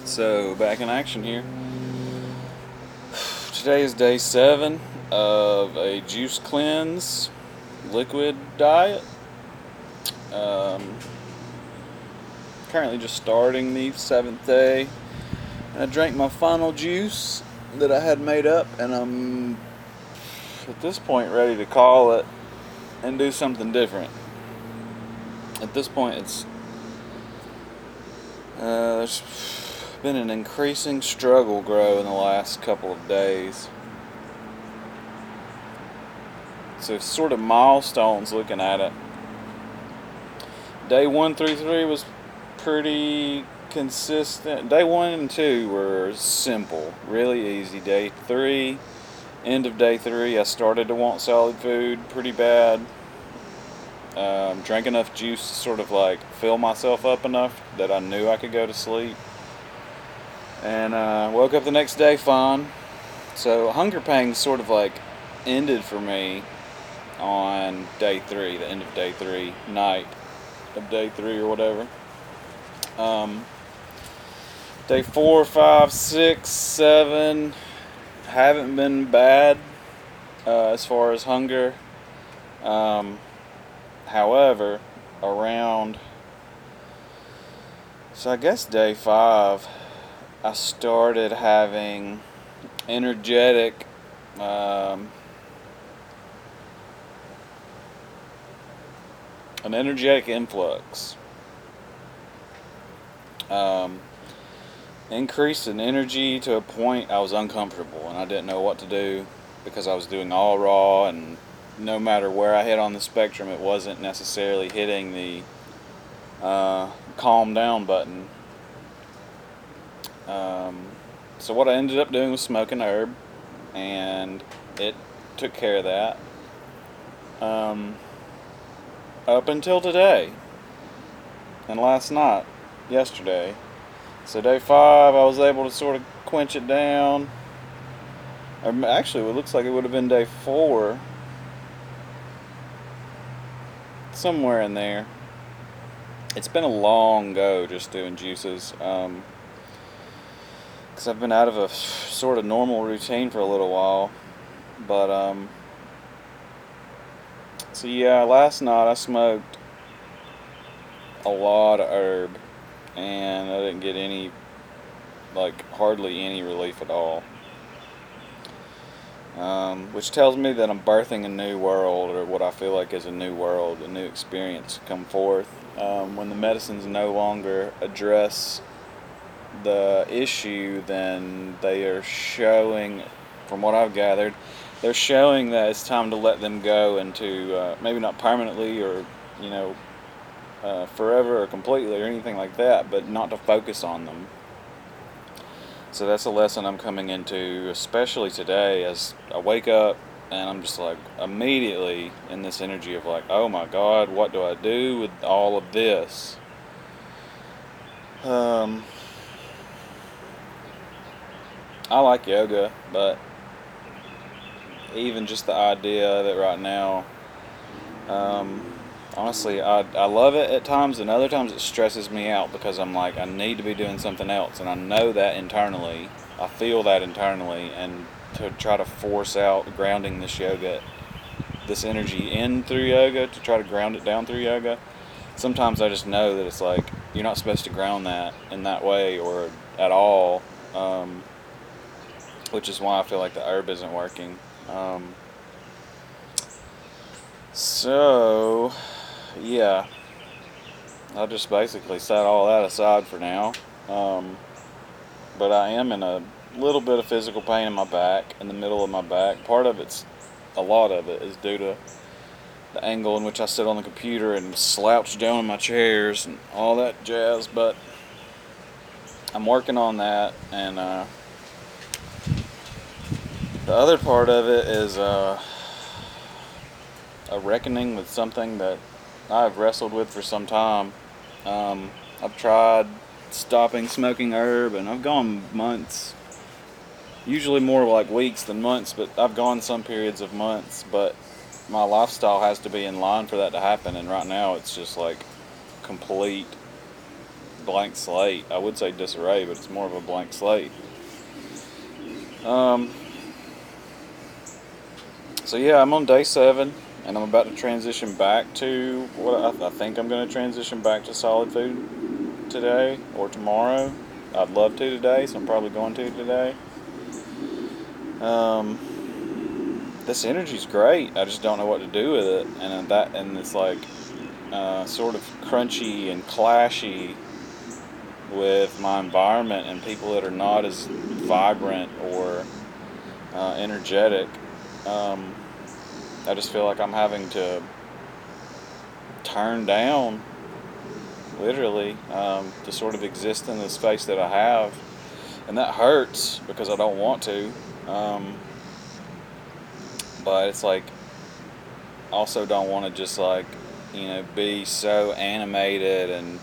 So, back in action here. Today is day 7 of a juice cleanse liquid diet. Um, Currently just starting the 7th day. And I drank my final juice that I had made up, and I'm at this point ready to call it and do something different. At this point, there's been an increasing struggle grow in the last couple of days. So sort of milestones looking at it. Day 1 through 3 was pretty consistent. Day 1 and 2 were simple, really easy. Day 3, end of day 3, I started to want solid food pretty bad. Drank enough juice to sort of like fill myself up enough that I knew I could go to sleep. And woke up the next day fine. So hunger pangs sort of like ended for me on day 3, the end of day 3, night of day 3 or whatever. Day 4, 5, 6, 7 haven't been bad as far as hunger. However, I guess day 5, I started having energetic an energetic influx. Increased in energy to a point I was uncomfortable and I didn't know what to do because I was doing all raw, and no matter where I hit on the spectrum, it wasn't necessarily hitting the calm down button. So what I ended up doing was smoking herb, and it took care of that. Up until today and yesterday. So day 5, I was able to sort of quench it down. Actually, it looks like it would have been day 4, somewhere in there. It's been a long go just doing juices, because I've been out of a sort of normal routine for a little while. But so yeah, last night I smoked a lot of herb, and I didn't get hardly any relief at all. Which tells me that I'm birthing a new world, or what I feel like is a new world, a new experience come forth. When the medicines no longer address the issue, then they are showing, from what I've gathered, they're showing that it's time to let them go into, maybe not permanently or, forever or completely or anything like that, but not to focus on them. So that's a lesson I'm coming into, especially today, as I wake up and I'm just like immediately in this energy of like, oh my God, what do I do with all of this? I like yoga, but even just the idea of it right now, honestly, I love it at times, and other times it stresses me out because I'm like, I need to be doing something else, and I know that internally. I feel that internally, and to try to force out grounding this energy in through yoga, to try to ground it down through yoga, sometimes I just know that it's like, you're not supposed to ground that in that way or at all, which is why I feel like the herb isn't working. So, yeah, I'll just basically set all that aside for now. But I am in a little bit of physical pain in my back, in the middle of my back. A lot of it is due to the angle in which I sit on the computer and slouch down in my chairs and all that jazz. But I'm working on that, and the other part of it is a reckoning with something that I've wrestled with for some time. I've tried stopping smoking herb, and I've gone months, usually more like weeks than months, but I've gone some periods of months, but my lifestyle has to be in line for that to happen, and right now it's just like complete blank slate. I would say disarray, but it's more of a blank slate. So yeah, I'm on day 7, and I'm about to transition back to what I think I'm going to transition back to solid food today or tomorrow. I'd love to today, so I'm probably going to today. This energy's great. I just don't know what to do with it, and it's like sort of crunchy and clashy with my environment and people that are not as vibrant or energetic. I just feel like I'm having to turn down, literally, to sort of exist in the space that I have, and that hurts because I don't want to. But it's like, also don't want to just like, be so animated and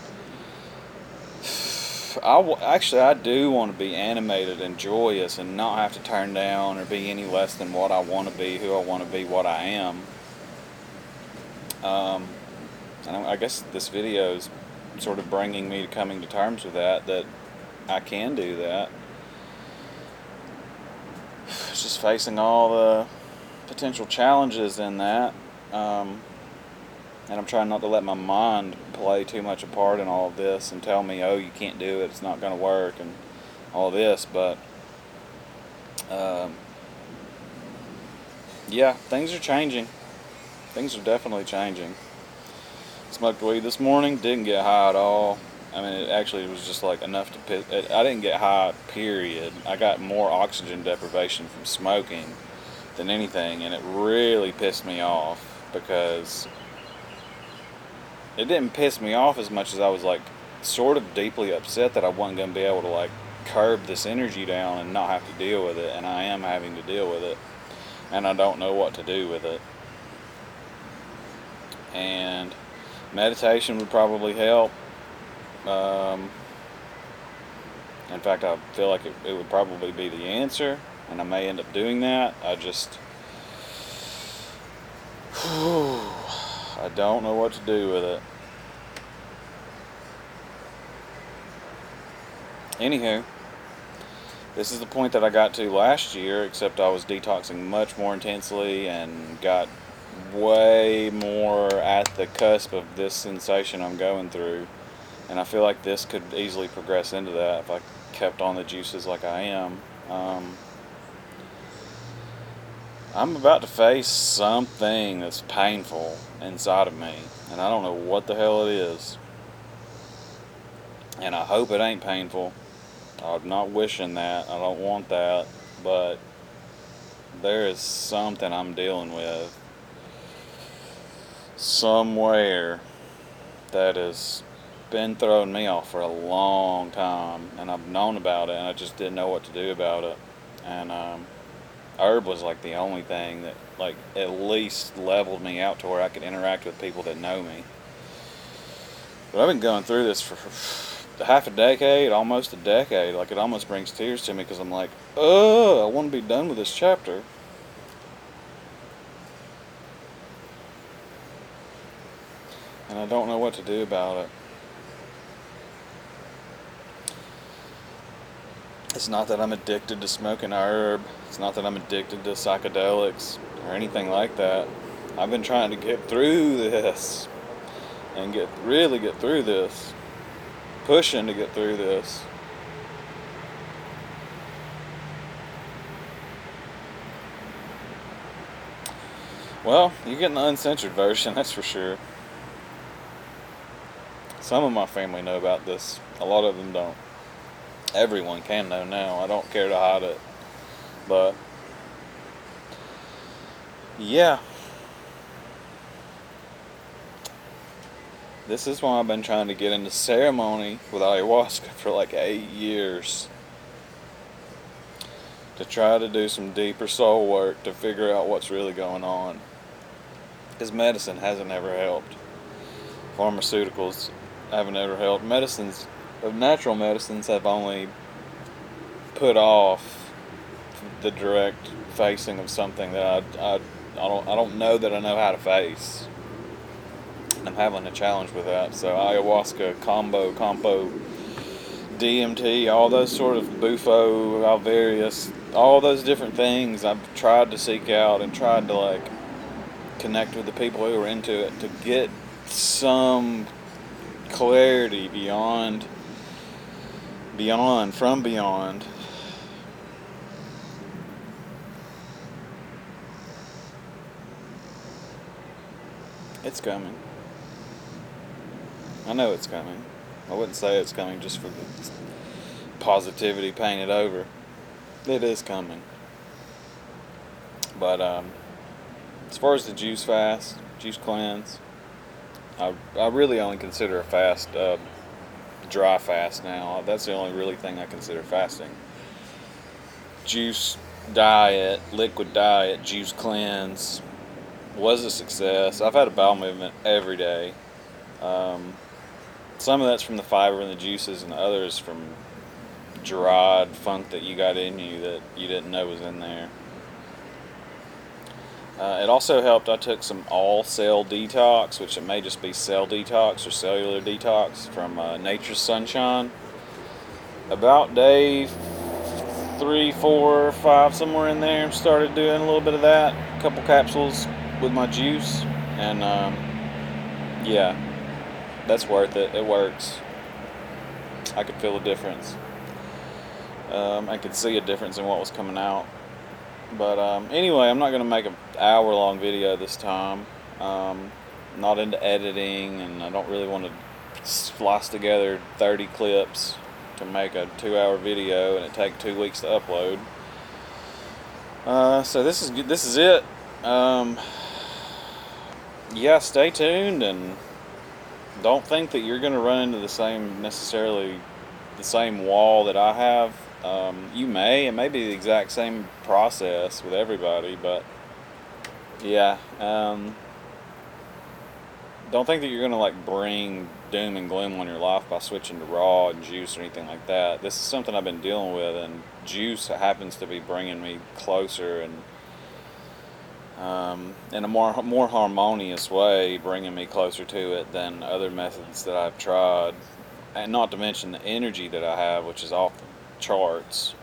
I do want to be animated and joyous and not have to turn down or be any less than what I want to be, who I want to be, what I am. And I guess this video is sort of bringing me to coming to terms with that I can do that. It's just facing all the potential challenges in that. And I'm trying not to let my mind play too much a part in all of this and tell me, oh, you can't do it, it's not going to work, and all this. But, yeah, things are changing. Things are definitely changing. Smoked weed this morning, didn't get high at all. I mean, it actually was just like enough to piss. I didn't get high, period. I got more oxygen deprivation from smoking than anything, and it really pissed me off because it didn't piss me off as much as I was like sort of deeply upset that I wasn't going to be able to like curb this energy down and not have to deal with it, and I am having to deal with it, and I don't know what to do with it. And meditation would probably help. In fact, I feel like it would probably be the answer, and I may end up doing that. I don't know what to do with it. Anywho, this is the point that I got to last year, except I was detoxing much more intensely and got way more at the cusp of this sensation I'm going through. And I feel like this could easily progress into that if I kept on the juices like I am. I'm about to face something that's painful inside of me, and I don't know what the hell it is. And I hope it ain't painful. I'm not wishing that. I don't want that. But there is something I'm dealing with somewhere that has been throwing me off for a long time, and I've known about it, and I just didn't know what to do about it. And herb was like the only thing that like at least leveled me out to where I could interact with people that know me. But I've been going through this for half a decade, almost a decade. Like, it almost brings tears to me because I'm like, I want to be done with this chapter. And I don't know what to do about it. It's not that I'm addicted to smoking herb. It's not that I'm addicted to psychedelics or anything like that. I've been trying to get through this and really get through this. Pushing to get through this. Well, you're getting the uncensored version, that's for sure. Some of my family know about this. A lot of them don't. Everyone can know now. I don't care to hide it. But yeah. This is why I've been trying to get into ceremony with ayahuasca for like 8 years. To try to do some deeper soul work to figure out what's really going on. Because medicine hasn't ever helped. Pharmaceuticals haven't ever helped. Natural medicines have only put off the direct facing of something that I don't know that I know how to face. I'm having a challenge with that. So ayahuasca, compo, DMT, all those sort of bufo, Alvarius, all those different things I've tried to seek out and tried to like connect with the people who are into it to get some clarity from beyond. It's coming. I know it's coming. I wouldn't say it's coming just for the positivity painted over. It is coming. But as far as the juice fast, juice cleanse, I really only consider a fast dry fast now. That's the only really thing I consider fasting. Juice diet, liquid diet, juice cleanse was a success. I've had a bowel movement every day. Some of that's from the fiber in the juices, and the others from dried funk that you got in you that you didn't know was in there. It also helped. I took some all cell detox, which it may just be cell detox or cellular detox from Nature's Sunshine. About day 3, 4, 5, somewhere in there, started doing a little bit of that. A couple capsules with my juice, and yeah, that's worth it. It works. I could feel a difference. I could see a difference in what was coming out. But anyway, I'm not going to make an hour-long video this time. Not into editing, and I don't really want to splice together 30 clips to make a 2-hour video, and it take 2 weeks to upload. So this is it. Yeah, stay tuned, and don't think that you're going to run into the same wall that I have. You may. It may be the exact same process with everybody, but yeah. Don't think that you're going to like bring doom and gloom on your life by switching to raw and juice or anything like that. This is something I've been dealing with, and juice happens to be bringing me closer and in a more harmonious way, bringing me closer to it than other methods that I've tried. And not to mention the energy that I have, which is off the charts.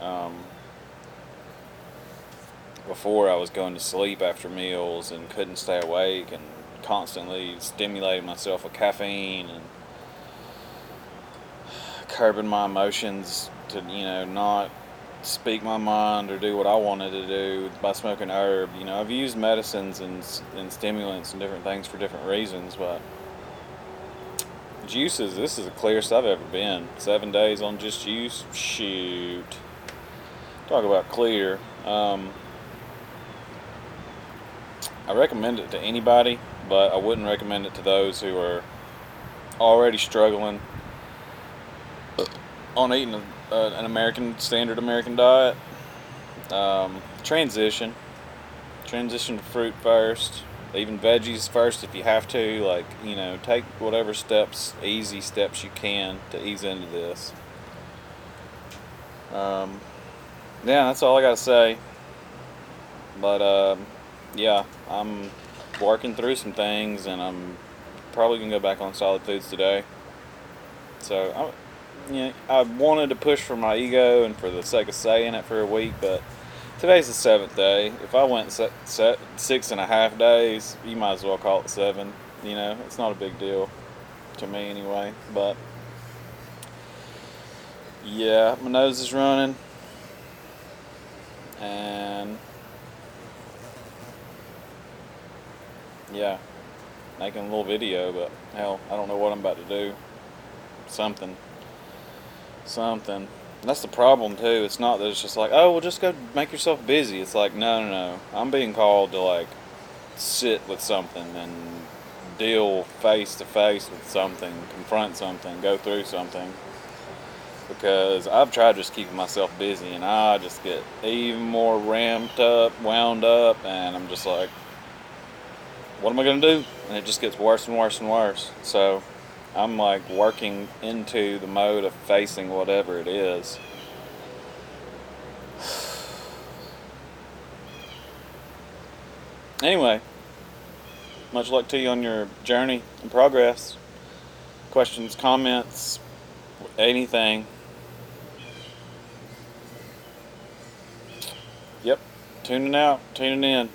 Before, I was going to sleep after meals and couldn't stay awake, and constantly stimulating myself with caffeine and curbing my emotions to, not speak my mind or do what I wanted to do by smoking herb. I've used medicines and stimulants and different things for different reasons, but juices, this is the clearest I've ever been. 7 days on just juice, shoot. Talk about clear. I recommend it to anybody, but I wouldn't recommend it to those who are already struggling on eating an standard American diet. Transition to fruit first, even veggies first if you have to. Take whatever easy steps you can to ease into this. Yeah, that's all I gotta say. But yeah, I'm working through some things, and I'm probably gonna go back on solid foods today. So I wanted to push for my ego and for the sake of saying it for a week, but today's the 7th day. If I went 6.5 days, you might as well call it 7. It's not a big deal to me anyway. But yeah, my nose is running, and yeah, making a little video, but hell, I don't know what I'm about to do. Something. That's the problem too. It's not that it's just like, oh, well, just go make yourself busy. It's like, no. I'm being called to like sit with something and deal face to face with something, confront something, go through something. Because I've tried just keeping myself busy, and I just get even more wound up, and I'm just like, what am I going to do? And it just gets worse and worse and worse. So I'm like working into the mode of facing whatever it is. Anyway, Much luck to you on your journey and progress. Questions, comments, anything. Yep. Tuning in.